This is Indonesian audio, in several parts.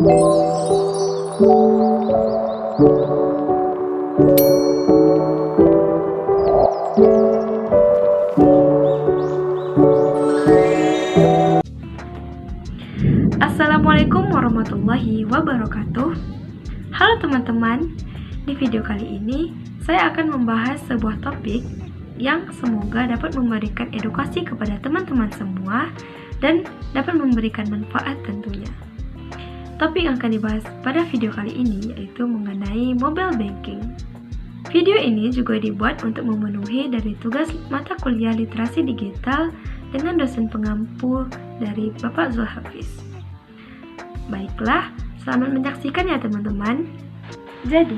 Assalamualaikum warahmatullahi wabarakatuh. Halo teman-teman, di video kali ini saya akan membahas sebuah topik yang semoga dapat memberikan edukasi kepada teman-teman semua dan dapat memberikan manfaat tentunya. Topik yang akan dibahas pada video kali ini yaitu mengenai mobile banking. Video ini juga dibuat untuk memenuhi dari tugas mata kuliah literasi digital dengan dosen pengampu dari Bapak Zulhafiz. Baiklah, selamat menyaksikan ya teman-teman. Jadi,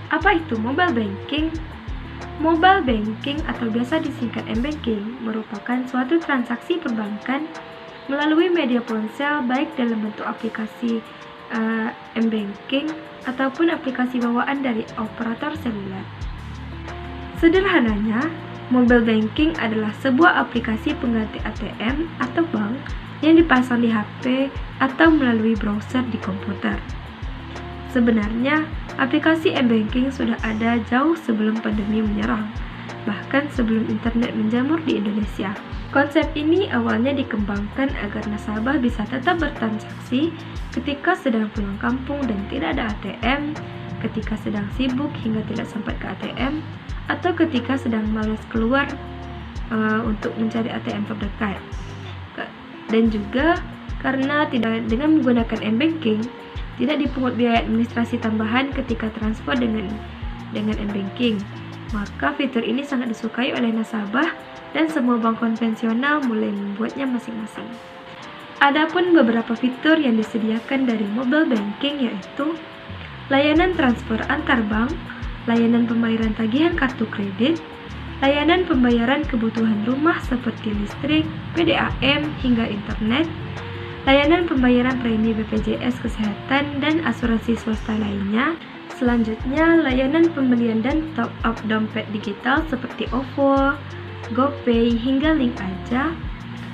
apa itu mobile banking? Mobile banking atau biasa disingkat m-banking merupakan suatu transaksi perbankan melalui media ponsel baik dalam bentuk aplikasi m-banking ataupun aplikasi bawaan dari operator seluler. Sederhananya, mobile banking adalah sebuah aplikasi pengganti ATM atau bank yang dipasang di HP atau melalui browser di komputer. Sebenarnya, aplikasi m-banking sudah ada jauh sebelum pandemi menyerang, bahkan sebelum internet menjamur di Indonesia. Konsep ini awalnya dikembangkan agar nasabah bisa tetap bertransaksi ketika sedang pulang kampung dan tidak ada ATM, ketika sedang sibuk hingga tidak sempat ke ATM, atau ketika sedang malas keluar untuk mencari ATM terdekat. Dan juga karena dengan menggunakan m-banking tidak dipungut biaya administrasi tambahan ketika transfer dengan m-banking, maka fitur ini sangat disukai oleh nasabah dan semua bank konvensional mulai membuatnya masing-masing. Adapun beberapa fitur yang disediakan dari mobile banking yaitu layanan transfer antar bank, layanan pembayaran tagihan kartu kredit, layanan pembayaran kebutuhan rumah seperti listrik, PDAM, hingga internet, layanan pembayaran premi BPJS Kesehatan dan asuransi swasta lainnya. Selanjutnya, layanan pembelian dan top-up dompet digital seperti OVO, GoPay, hingga Link Aja,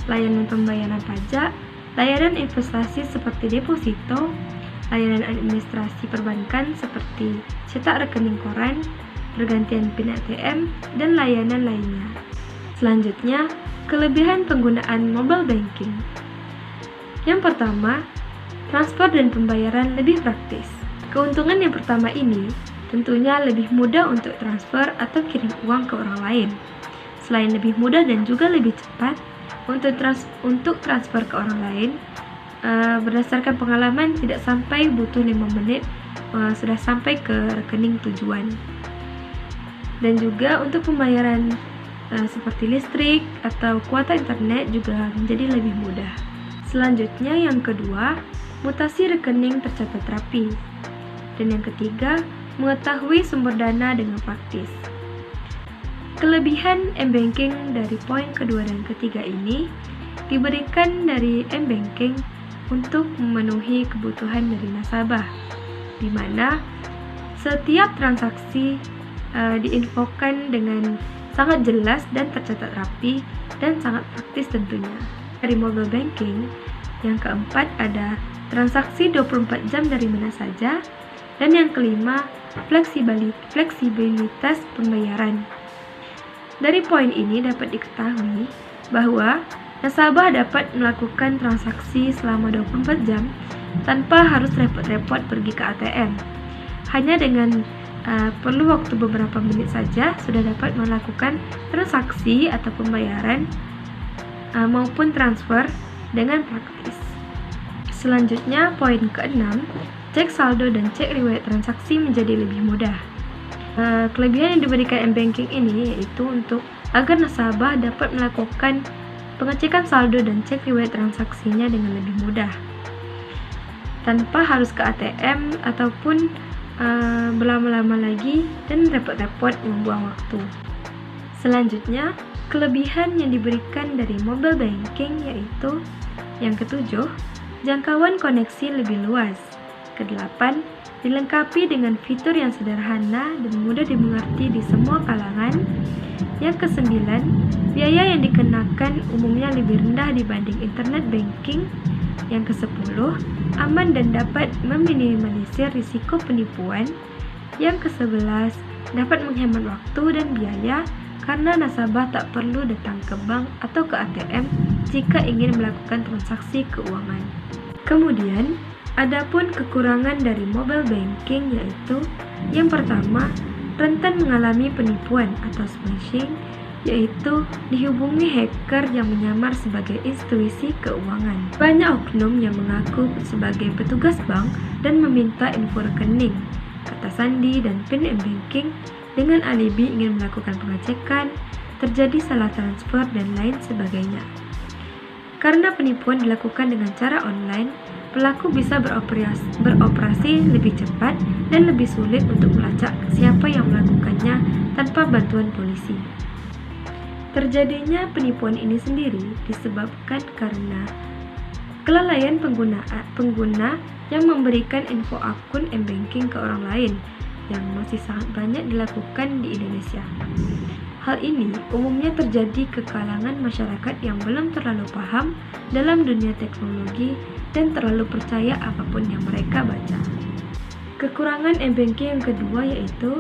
layanan pembayaran pajak, layanan investasi seperti deposito, layanan administrasi perbankan seperti cetak rekening koran, pergantian PIN ATM, dan layanan lainnya. Selanjutnya, kelebihan penggunaan mobile banking. Yang pertama, transfer dan pembayaran lebih praktis. Keuntungan yang pertama ini tentunya lebih mudah untuk transfer atau kirim uang ke orang lain. Selain lebih mudah dan juga lebih cepat untuk transfer ke orang lain, berdasarkan pengalaman tidak sampai butuh 5 menit sudah sampai ke rekening tujuan. Dan juga untuk pembayaran seperti listrik atau kuota internet juga menjadi lebih mudah. Selanjutnya yang kedua, mutasi rekening tercatat rapi. Dan yang ketiga, mengetahui sumber dana dengan praktis. Kelebihan m-banking dari poin kedua dan ketiga ini diberikan dari m-banking untuk memenuhi kebutuhan dari nasabah, di mana setiap transaksi diinfokan dengan sangat jelas dan tercatat rapi dan sangat praktis tentunya. Dari mobile banking, yang keempat ada transaksi 24 jam dari mana saja, dan yang kelima fleksibilitas pembayaran. Dari poin ini dapat diketahui bahwa nasabah dapat melakukan transaksi selama 24 jam tanpa harus repot-repot pergi ke ATM. Hanya dengan perlu waktu beberapa menit saja sudah dapat melakukan transaksi atau pembayaran maupun transfer dengan praktis. Selanjutnya, poin ke-6, cek saldo dan cek riwayat transaksi menjadi lebih mudah. Kelebihan yang diberikan m-banking ini yaitu agar nasabah dapat melakukan pengecekan saldo dan cek riwayat transaksinya dengan lebih mudah tanpa harus ke ATM ataupun berlama-lama lagi dan repot-repot membuang waktu. Selanjutnya, kelebihan yang diberikan dari mobile banking yaitu yang ketujuh, jangkauan koneksi lebih luas. Kedelapan, dilengkapi dengan fitur yang sederhana dan mudah dimengerti di semua kalangan. Yang kesembilan, biaya yang dikenakan umumnya lebih rendah dibanding internet banking. Yang ke-10, aman dan dapat meminimalisir risiko penipuan. Yang ke-11, dapat menghemat waktu dan biaya karena nasabah tak perlu datang ke bank atau ke ATM jika ingin melakukan transaksi keuangan. Kemudian, adapun kekurangan dari mobile banking yaitu yang pertama, rentan mengalami penipuan atau smishing, yaitu dihubungi hacker yang menyamar sebagai institusi keuangan. Banyak oknum yang mengaku sebagai petugas bank dan meminta info rekening, kata sandi, dan PIN banking dengan alibi ingin melakukan pengecekan, terjadi salah transfer, dan lain sebagainya. Karena penipuan dilakukan dengan cara online, pelaku bisa beroperasi lebih cepat dan lebih sulit untuk melacak siapa yang melakukannya tanpa bantuan polisi. Terjadinya penipuan ini sendiri disebabkan karena kelalaian pengguna yang memberikan info akun m-banking ke orang lain yang masih sangat banyak dilakukan di Indonesia. Hal ini umumnya terjadi ke kalangan masyarakat yang belum terlalu paham dalam dunia teknologi dan terlalu percaya apapun yang mereka baca. Kekurangan m-banking yang kedua yaitu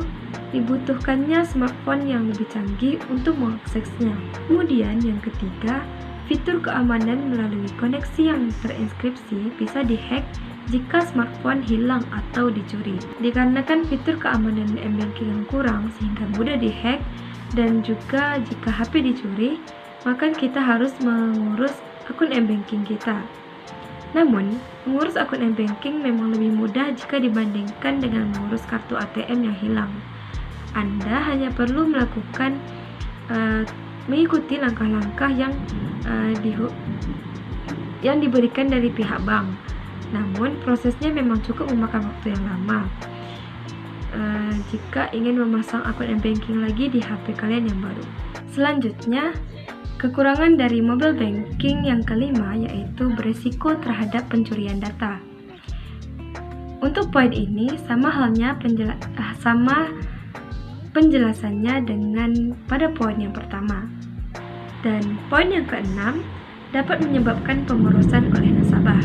dibutuhkannya smartphone yang lebih canggih untuk mengaksesnya. Kemudian yang ketiga, fitur keamanan melalui koneksi yang terinskripsi bisa dihack jika smartphone hilang atau dicuri. Dikarenakan fitur keamanan m-banking yang kurang sehingga mudah dihack, dan juga jika HP dicuri, maka kita harus mengurus akun m-banking kita. Namun, mengurus akun m-banking memang lebih mudah jika dibandingkan dengan mengurus kartu ATM yang hilang. Anda hanya perlu mengikuti langkah-langkah yang diberikan dari pihak bank. Namun, prosesnya memang cukup memakan waktu yang lama jika ingin memasang akun m-banking lagi di HP kalian yang baru. Selanjutnya, kekurangan dari mobile banking yang kelima yaitu berisiko terhadap pencurian data. Untuk poin ini sama halnya penjelasannya dengan pada poin yang pertama. Dan poin yang keenam dapat menyebabkan pemorosan oleh nasabah.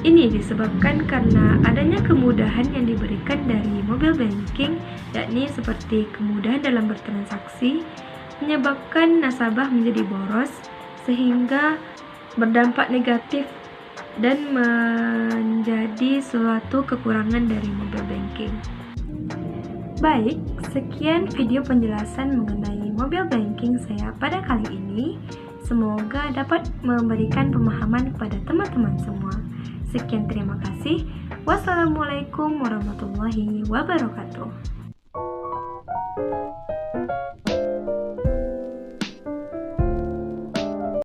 Ini disebabkan karena adanya kemudahan yang diberikan dari mobile banking, yakni seperti kemudahan dalam bertransaksi, menyebabkan nasabah menjadi boros sehingga berdampak negatif dan menjadi suatu kekurangan dari mobile banking. Baik, sekian video penjelasan mengenai mobile banking saya pada kali ini. Semoga dapat memberikan pemahaman kepada teman-teman semua. Sekian, terima kasih. Wassalamualaikum warahmatullahi wabarakatuh.